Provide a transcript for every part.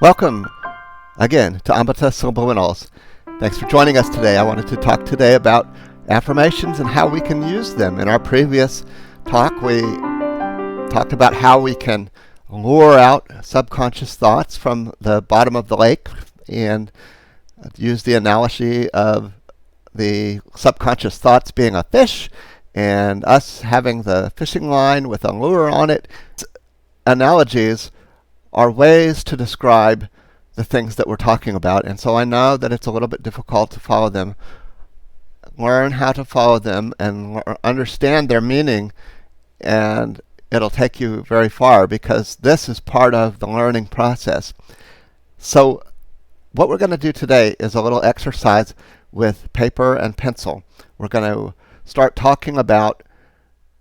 Welcome again to AMETA Subliminals. Thanks for joining us today. I wanted to talk today about affirmations and how we can use them. In our previous talk, we talked about how we can lure out subconscious thoughts from the bottom of the lake and use the analogy of the subconscious thoughts being a fish and us having the fishing line with a lure on it. Analogies are ways to describe the things that we're talking about, and so I know that it's a little bit difficult to follow them. Learn how to follow them and understand their meaning, and it'll take you very far, because this is part of the learning process. So what we're going to do today is a little exercise with paper and pencil. We're going to start talking about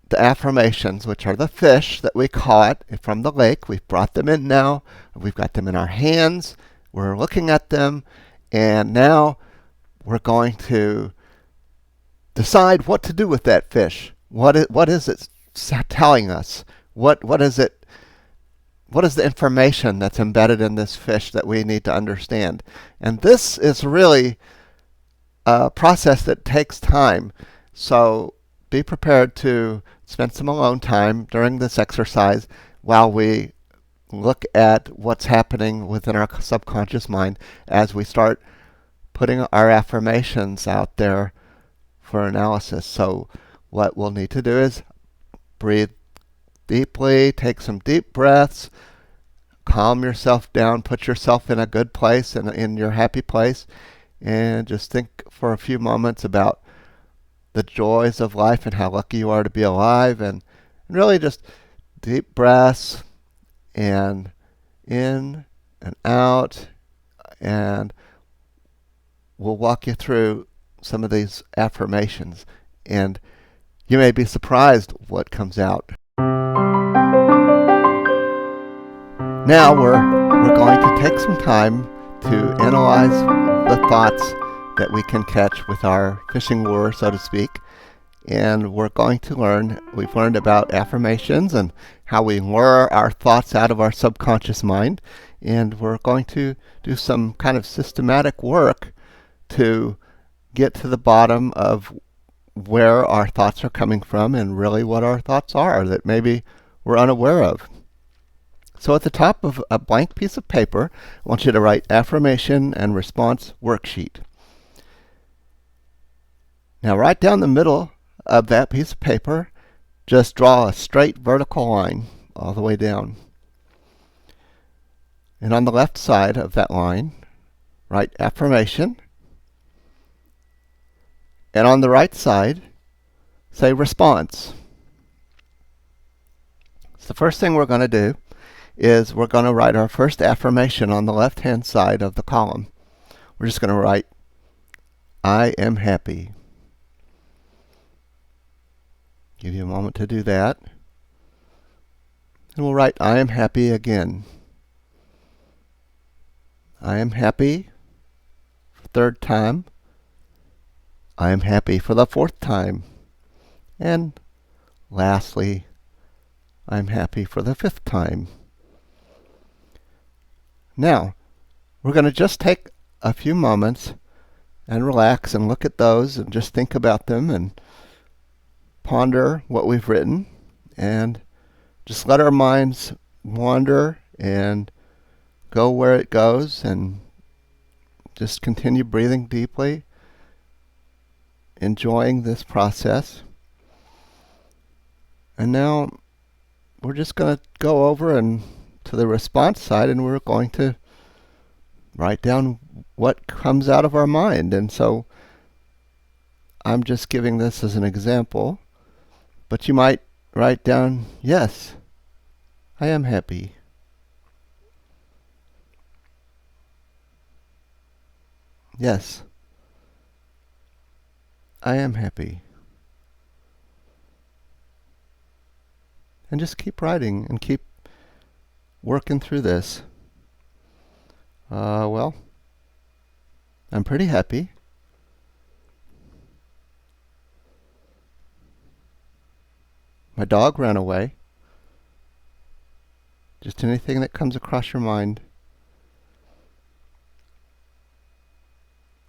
the affirmations, which are the fish that we caught from the lake. We've brought them in now. We've got them in our hands. We're looking at them. And now we're going to decide what to do with that fish. What is it telling us? What is it? What is the information that's embedded in this fish that we need to understand? And this is really a process that takes time. So be prepared to spend some alone time during this exercise while we look at what's happening within our subconscious mind as we start putting our affirmations out there for analysis. So what we'll need to do is breathe deeply, take some deep breaths, calm yourself down, put yourself in a good place and in your happy place, and just think for a few moments about the joys of life and how lucky you are to be alive, and really just deep breaths and in and out, and we'll walk you through some of these affirmations, and you may be surprised what comes out. Now we're going to take some time to analyze the thoughts that we can catch with our fishing lure, so to speak. And we're going to we've learned about affirmations and how we lure our thoughts out of our subconscious mind. And we're going to do some kind of systematic work to get to the bottom of where our thoughts are coming from and really what our thoughts are that maybe we're unaware of. So at the top of a blank piece of paper, I want you to write affirmation and response worksheet. Now right down the middle of that piece of paper, just draw a straight vertical line all the way down. And on the left side of that line, write affirmation. And on the right side, say response. So the first thing we're going to do is we're going to write our first affirmation on the left-hand side of the column. We're just going to write, I am happy. Give you a moment to do that. And we'll write, I am happy again. I am happy for the third time. I am happy for the fourth time. And lastly, I'm happy for the fifth time. Now, we're going to just take a few moments and relax and look at those and just think about them and ponder what we've written, and just let our minds wander and go where it goes, and just continue breathing deeply, enjoying this process. And now we're just going to go over and to the response side, and we're going to write down what comes out of our mind. And so I'm just giving this as an example, but you might write down, yes, I am happy. Yes, I am happy. And just keep writing and keep working through this. Well, I'm pretty happy. My dog ran away. Just anything that comes across your mind.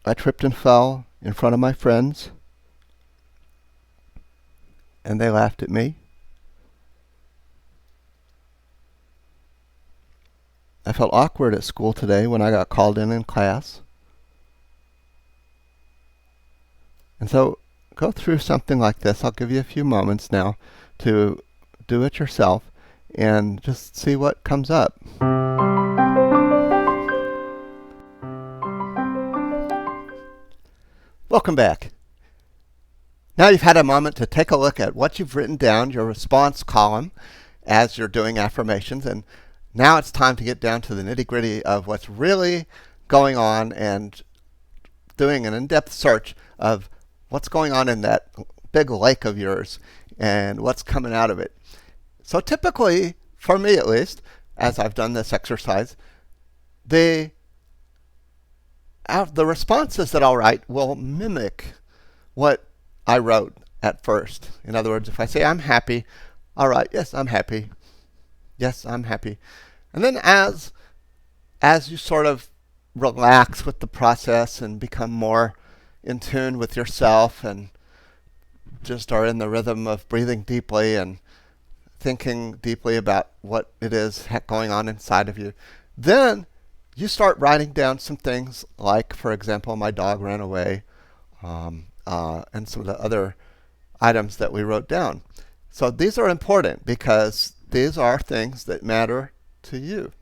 I tripped and fell in front of my friends, and they laughed at me. I felt awkward at school today when I got called in class. And so go through something like this. I'll give you a few moments now to do it yourself and just see what comes up. Welcome back. Now you've had a moment to take a look at what you've written down, your response column, as you're doing affirmations, and now it's time to get down to the nitty-gritty of what's really going on and doing an in-depth search of what's going on in that big lake of yours and what's coming out of it. So typically, for me at least, as I've done this exercise, the responses that I'll write will mimic what I wrote at first. In other words, if I say I'm happy, I'll write, yes, I'm happy. Yes, I'm happy. And then as you sort of relax with the process and become more in tune with yourself and just are in the rhythm of breathing deeply and thinking deeply about what it is going on inside of you, then you start writing down some things like, for example, my dog ran away, and some of the other items that we wrote down. So these are important because these are things that matter to you.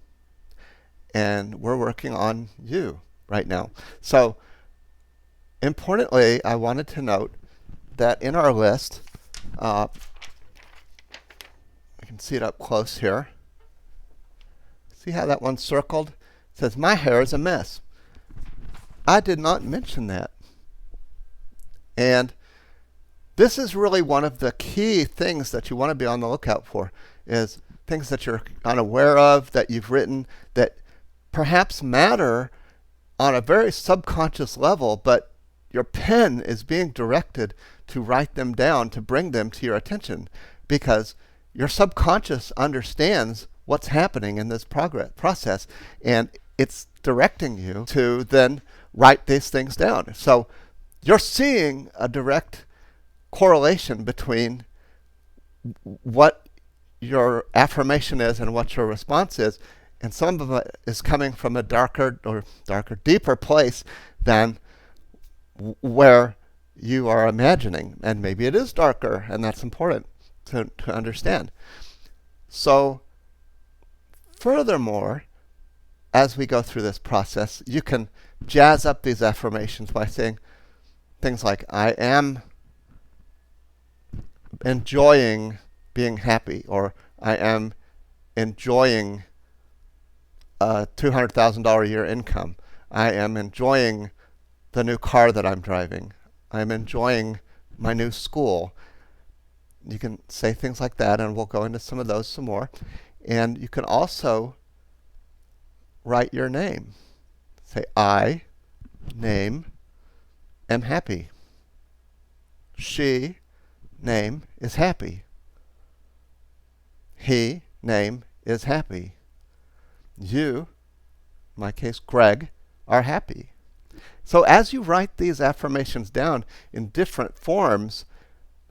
And we're working on you right now. So importantly, I wanted to note that in our list, I can see it up close here. See how that one's circled? It says, my hair is a mess. I did not mention that. And this is really one of the key things that you want to be on the lookout for, is things that you're unaware of, that you've written, that perhaps matter on a very subconscious level, but your pen is being directed to write them down, to bring them to your attention, because your subconscious understands what's happening in this process, and it's directing you to then write these things down. So you're seeing a direct correlation between what your affirmation is and what your response is, and some of it is coming from a deeper place than where you are imagining. And maybe it is darker, and that's important to understand. So furthermore, as we go through this process, you can jazz up these affirmations by saying things like, I am enjoying being happy, or I am enjoying a $200,000 a year income. I am enjoying the new car that I'm driving. I'm enjoying my new school. You can say things like that, and we'll go into some of those some more. And you can also write your name. Say, I, name, am happy. She, name, is happy. He, name, is happy. You, in my case, Greg, are happy. So as you write these affirmations down in different forms,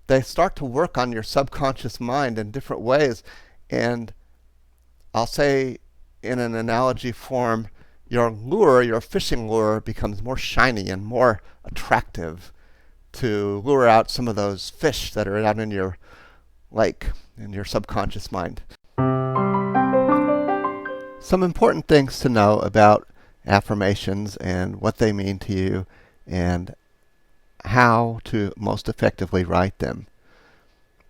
they start to work on your subconscious mind in different ways. And I'll say in an analogy form, your lure, your fishing lure, becomes more shiny and more attractive to lure out some of those fish that are out in your lake, in your subconscious mind. Some important things to know about affirmations and what they mean to you and how to most effectively write them.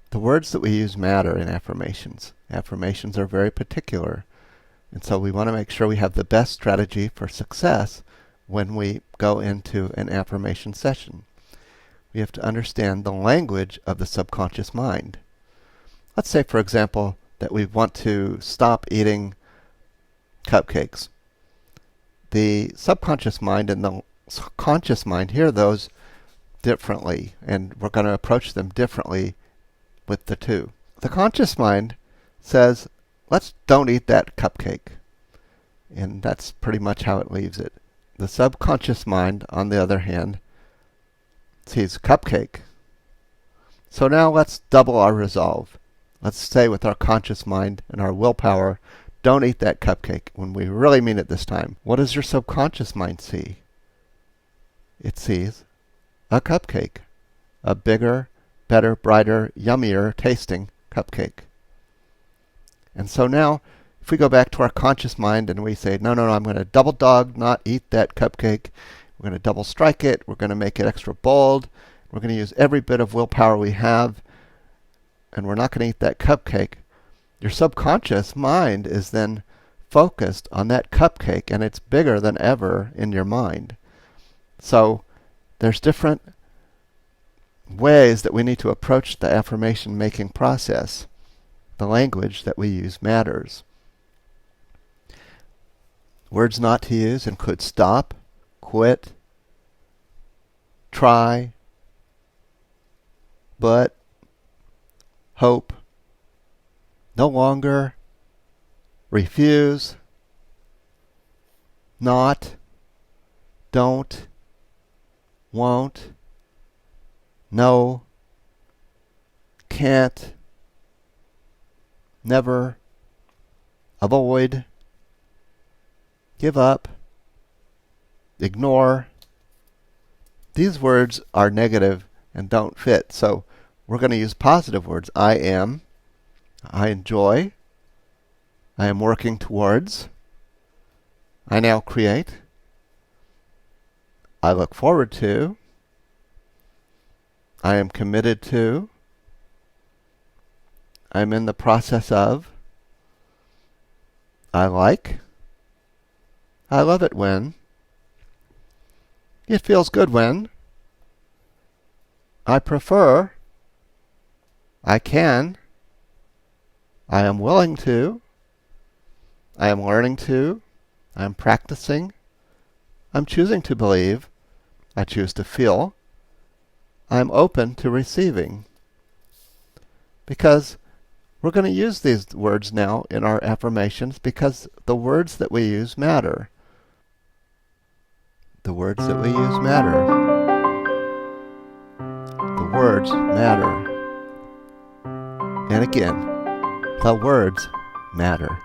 The words that we use matter in affirmations. Affirmations are very particular, and so we want to make sure we have the best strategy for success when we go into an affirmation session. We have to understand the language of the subconscious mind. Let's say, for example, that we want to stop eating cupcakes. The subconscious mind and the conscious mind hear those differently, and we're going to approach them differently with the two. The conscious mind says, let's don't eat that cupcake. And that's pretty much how it leaves it. The subconscious mind, on the other hand, sees cupcake. So now let's double our resolve. Let's say with our conscious mind and our willpower, don't eat that cupcake when we really mean it this time. What does your subconscious mind see? It sees a cupcake. A bigger, better, brighter, yummier tasting cupcake. And so now, if we go back to our conscious mind and we say, no, I'm going to double dog not eat that cupcake. We're going to double strike it. We're going to make it extra bold. We're going to use every bit of willpower we have. And we're not going to eat that cupcake. Your subconscious mind is then focused on that cupcake, and it's bigger than ever in your mind. So there's different ways that we need to approach the affirmation making process. The language that we use matters. Words not to use include stop, quit, try, but, hope, no longer, refuse, not, don't, won't, no, can't, never, avoid, give up, ignore. These words are negative and don't fit, so we're going to use positive words. I am, I enjoy, I am working towards, I now create, I look forward to, I am committed to, I'm in the process of, I like, I love it when, it feels good when, I prefer, I can, I am willing to, I am learning to, I am practicing, I'm choosing to believe, I choose to feel, I am open to receiving. Because we're going to use these words now in our affirmations because the words that we use matter. The words that we use matter. The words matter. And again, the words matter.